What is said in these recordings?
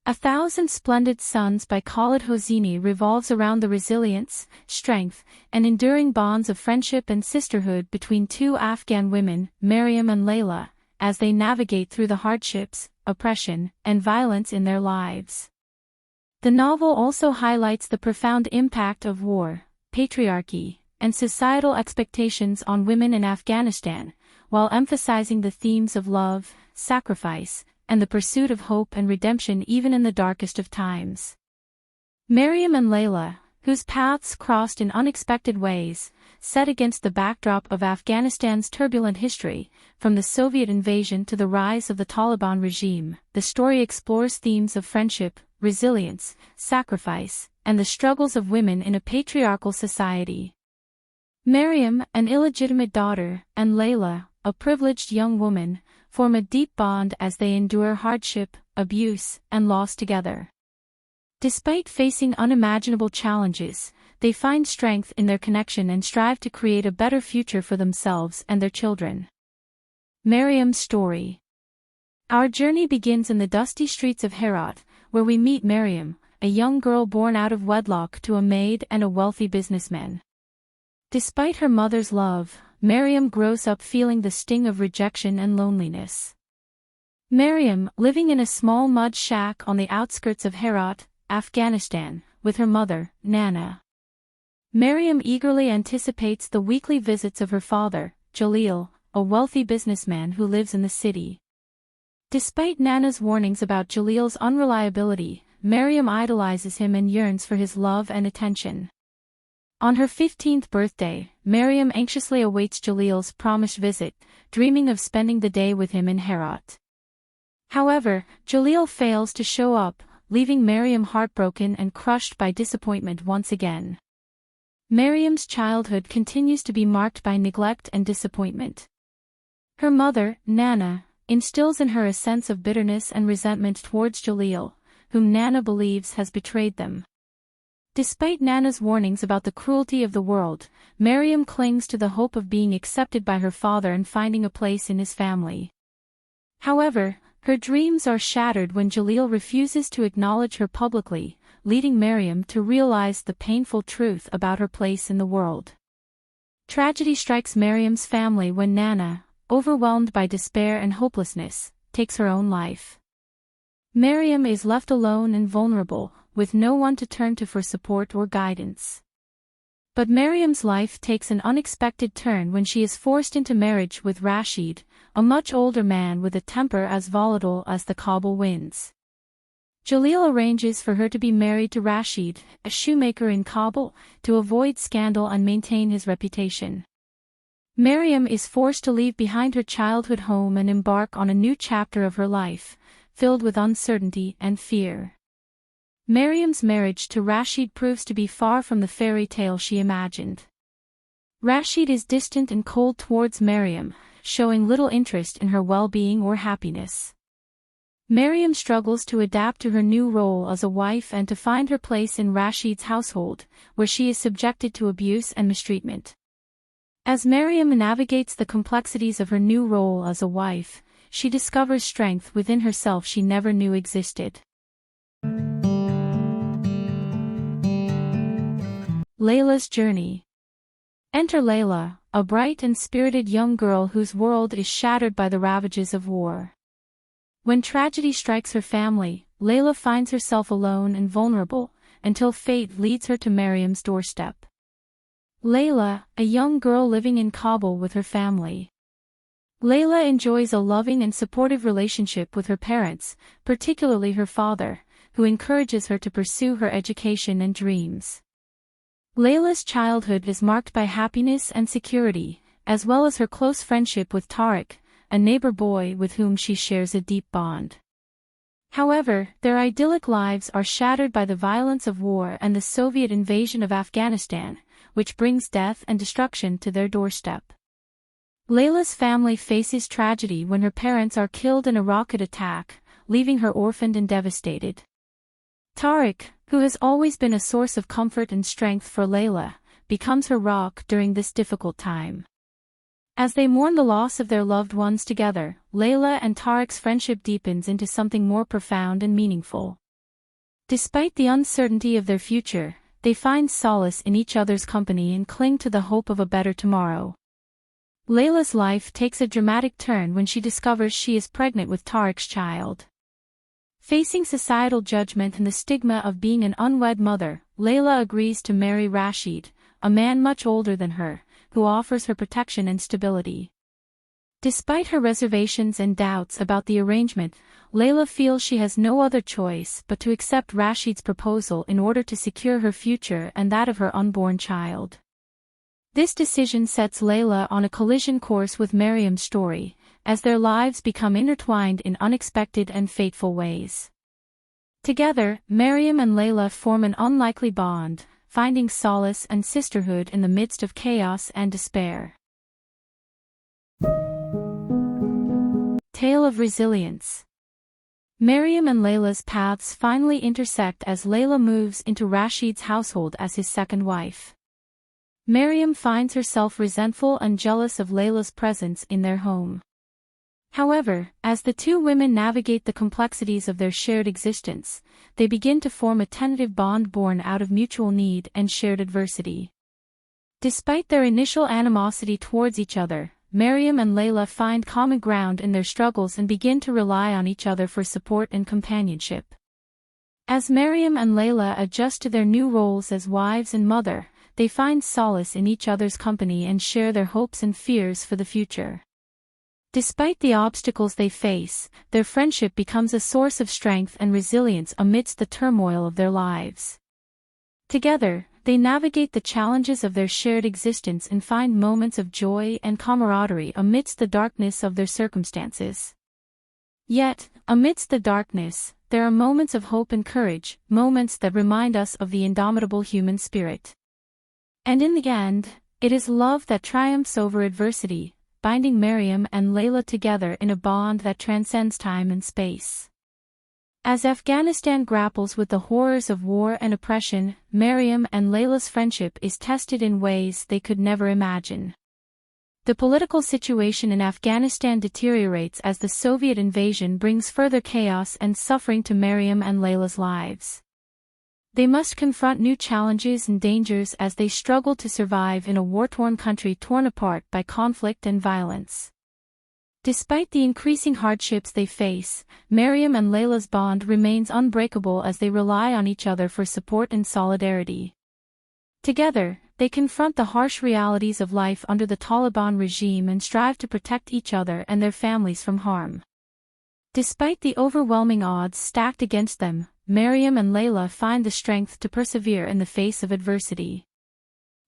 A Thousand Splendid Suns by Khalid Hosseni revolves around the resilience, strength, and enduring bonds of friendship and sisterhood between two Afghan women, Maryam and Layla, as they navigate through the hardships, oppression, and violence in their lives. The novel also highlights the profound impact of war, patriarchy, and societal expectations on women in Afghanistan, while emphasizing the themes of love, sacrifice, and the pursuit of hope and redemption even in the darkest of times. Maryam and Layla, whose paths crossed in unexpected ways, set against the backdrop of Afghanistan's turbulent history, from the Soviet invasion to the rise of the Taliban regime. The story explores themes of friendship, resilience, sacrifice, and the struggles of women in a patriarchal society. Maryam, an illegitimate daughter, and Layla, a privileged young woman, form a deep bond as they endure hardship, abuse, and loss together. Despite facing unimaginable challenges, they find strength in their connection and strive to create a better future for themselves and their children. Maryam's story. Our journey begins in the dusty streets of Herat, where we meet Maryam, a young girl born out of wedlock to a maid and a wealthy businessman. Despite her mother's love, Maryam grows up feeling the sting of rejection and loneliness. Maryam, living in a small mud shack on the outskirts of Herat, Afghanistan, with her mother, Nana. Maryam eagerly anticipates the weekly visits of her father, Jalil, a wealthy businessman who lives in the city. Despite Nana's warnings about Jalil's unreliability, Maryam idolizes him and yearns for his love and attention. On her 15th birthday, Maryam anxiously awaits Jalil's promised visit, dreaming of spending the day with him in Herat. However, Jalil fails to show up, leaving Maryam heartbroken and crushed by disappointment once again. Maryam's childhood continues to be marked by neglect and disappointment. Her mother, Nana, instills in her a sense of bitterness and resentment towards Jalil, whom Nana believes has betrayed them. Despite Nana's warnings about the cruelty of the world, Maryam clings to the hope of being accepted by her father and finding a place in his family. However, her dreams are shattered when Jalil refuses to acknowledge her publicly, leading Maryam to realize the painful truth about her place in the world. Tragedy strikes Maryam's family when Nana, overwhelmed by despair and hopelessness, takes her own life. Maryam is left alone and vulnerable, with no one to turn to for support or guidance. But Maryam's life takes an unexpected turn when she is forced into marriage with Rashid, a much older man with a temper as volatile as the Kabul winds. Jalil arranges for her to be married to Rashid, a shoemaker in Kabul, to avoid scandal and maintain his reputation. Maryam is forced to leave behind her childhood home and embark on a new chapter of her life, filled with uncertainty and fear. Maryam's marriage to Rashid proves to be far from the fairy tale she imagined. Rashid is distant and cold towards Maryam, showing little interest in her well-being or happiness. Maryam struggles to adapt to her new role as a wife and to find her place in Rashid's household, where she is subjected to abuse and mistreatment. As Maryam navigates the complexities of her new role as a wife, she discovers strength within herself she never knew existed. Layla's journey. Enter Layla, a bright and spirited young girl whose world is shattered by the ravages of war. When tragedy strikes her family, Layla finds herself alone and vulnerable, until fate leads her to Maryam's doorstep. Layla, a young girl living in Kabul with her family. Layla enjoys a loving and supportive relationship with her parents, particularly her father, who encourages her to pursue her education and dreams. Layla's childhood is marked by happiness and security, as well as her close friendship with Tariq, a neighbor boy with whom she shares a deep bond. However, their idyllic lives are shattered by the violence of war and the Soviet invasion of Afghanistan, which brings death and destruction to their doorstep. Layla's family faces tragedy when her parents are killed in a rocket attack, leaving her orphaned and devastated. Tariq, who has always been a source of comfort and strength for Layla, becomes her rock during this difficult time. As they mourn the loss of their loved ones together, Layla and Tariq's friendship deepens into something more profound and meaningful. Despite the uncertainty of their future, they find solace in each other's company and cling to the hope of a better tomorrow. Layla's life takes a dramatic turn when she discovers she is pregnant with Tariq's child. Facing societal judgment and the stigma of being an unwed mother, Layla agrees to marry Rashid, a man much older than her, who offers her protection and stability. Despite her reservations and doubts about the arrangement, Layla feels she has no other choice but to accept Rashid's proposal in order to secure her future and that of her unborn child. This decision sets Layla on a collision course with Maryam's story, as their lives become intertwined in unexpected and fateful ways. Together, Maryam and Layla form an unlikely bond, finding solace and sisterhood in the midst of chaos and despair. Tale of Resilience. Maryam and Layla's paths finally intersect as Layla moves into Rashid's household as his second wife. Maryam finds herself resentful and jealous of Layla's presence in their home. However, as the two women navigate the complexities of their shared existence, they begin to form a tentative bond born out of mutual need and shared adversity. Despite their initial animosity towards each other, Maryam and Layla find common ground in their struggles and begin to rely on each other for support and companionship. As Maryam and Layla adjust to their new roles as wives and mother, they find solace in each other's company and share their hopes and fears for the future. Despite the obstacles they face, their friendship becomes a source of strength and resilience amidst the turmoil of their lives. Together, they navigate the challenges of their shared existence and find moments of joy and camaraderie amidst the darkness of their circumstances. Yet, amidst the darkness, there are moments of hope and courage, moments that remind us of the indomitable human spirit. And in the end, it is love that triumphs over adversity, binding Maryam and Layla together in a bond that transcends time and space. As Afghanistan grapples with the horrors of war and oppression, Maryam and Layla's friendship is tested in ways they could never imagine. The political situation in Afghanistan deteriorates as the Soviet invasion brings further chaos and suffering to Maryam and Layla's lives. They must confront new challenges and dangers as they struggle to survive in a war-torn country torn apart by conflict and violence. Despite the increasing hardships they face, Maryam and Layla's bond remains unbreakable as they rely on each other for support and solidarity. Together, they confront the harsh realities of life under the Taliban regime and strive to protect each other and their families from harm. Despite the overwhelming odds stacked against them, Maryam and Layla find the strength to persevere in the face of adversity.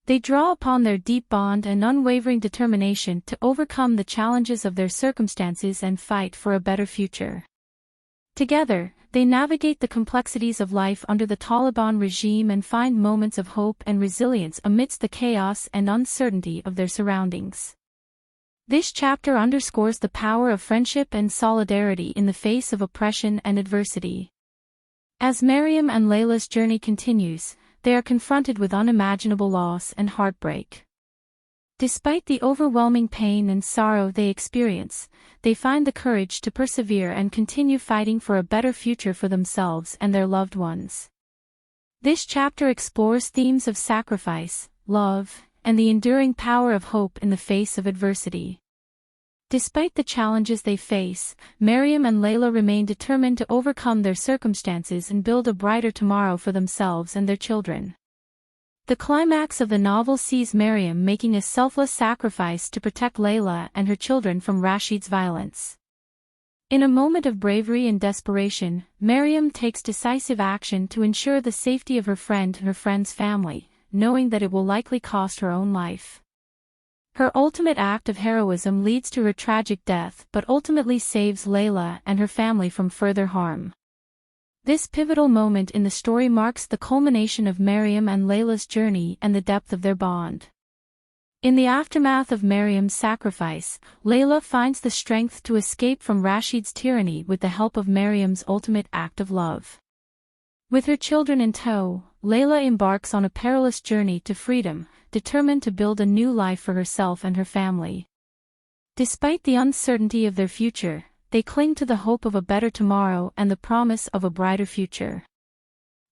They draw upon their deep bond and unwavering determination to overcome the challenges of their circumstances and fight for a better future. Together, they navigate the complexities of life under the Taliban regime and find moments of hope and resilience amidst the chaos and uncertainty of their surroundings. This chapter underscores the power of friendship and solidarity in the face of oppression and adversity. As Maryam and Layla's journey continues, they are confronted with unimaginable loss and heartbreak. Despite the overwhelming pain and sorrow they experience, they find the courage to persevere and continue fighting for a better future for themselves and their loved ones. This chapter explores themes of sacrifice, love, and the enduring power of hope in the face of adversity. Despite the challenges they face, Maryam and Layla remain determined to overcome their circumstances and build a brighter tomorrow for themselves and their children. The climax of the novel sees Maryam making a selfless sacrifice to protect Layla and her children from Rashid's violence. In a moment of bravery and desperation, Maryam takes decisive action to ensure the safety of her friend and her friend's family, knowing that it will likely cost her own life. Her ultimate act of heroism leads to her tragic death but ultimately saves Layla and her family from further harm. This pivotal moment in the story marks the culmination of Maryam and Layla's journey and the depth of their bond. In the aftermath of Maryam's sacrifice, Layla finds the strength to escape from Rashid's tyranny with the help of Maryam's ultimate act of love. With her children in tow, Layla embarks on a perilous journey to freedom, determined to build a new life for herself and her family. Despite the uncertainty of their future, they cling to the hope of a better tomorrow and the promise of a brighter future.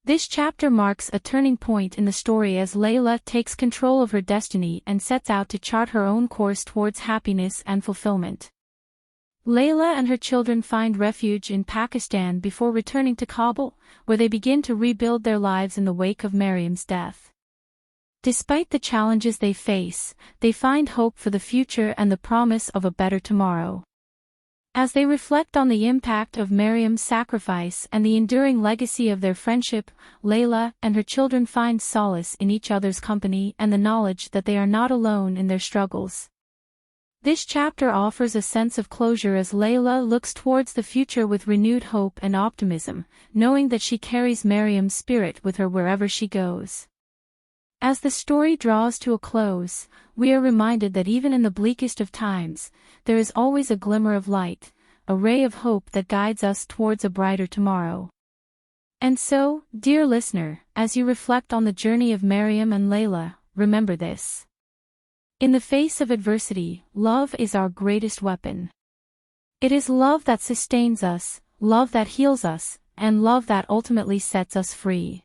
This chapter marks a turning point in the story as Layla takes control of her destiny and sets out to chart her own course towards happiness and fulfillment. Layla and her children find refuge in Pakistan before returning to Kabul, where they begin to rebuild their lives in the wake of Maryam's death. Despite the challenges they face, they find hope for the future and the promise of a better tomorrow. As they reflect on the impact of Maryam's sacrifice and the enduring legacy of their friendship, Layla and her children find solace in each other's company and the knowledge that they are not alone in their struggles. This chapter offers a sense of closure as Layla looks towards the future with renewed hope and optimism, knowing that she carries Maryam's spirit with her wherever she goes. As the story draws to a close, we are reminded that even in the bleakest of times, there is always a glimmer of light, a ray of hope that guides us towards a brighter tomorrow. And so, dear listener, as you reflect on the journey of Maryam and Layla, remember this. In the face of adversity, love is our greatest weapon. It is love that sustains us, love that heals us, and love that ultimately sets us free.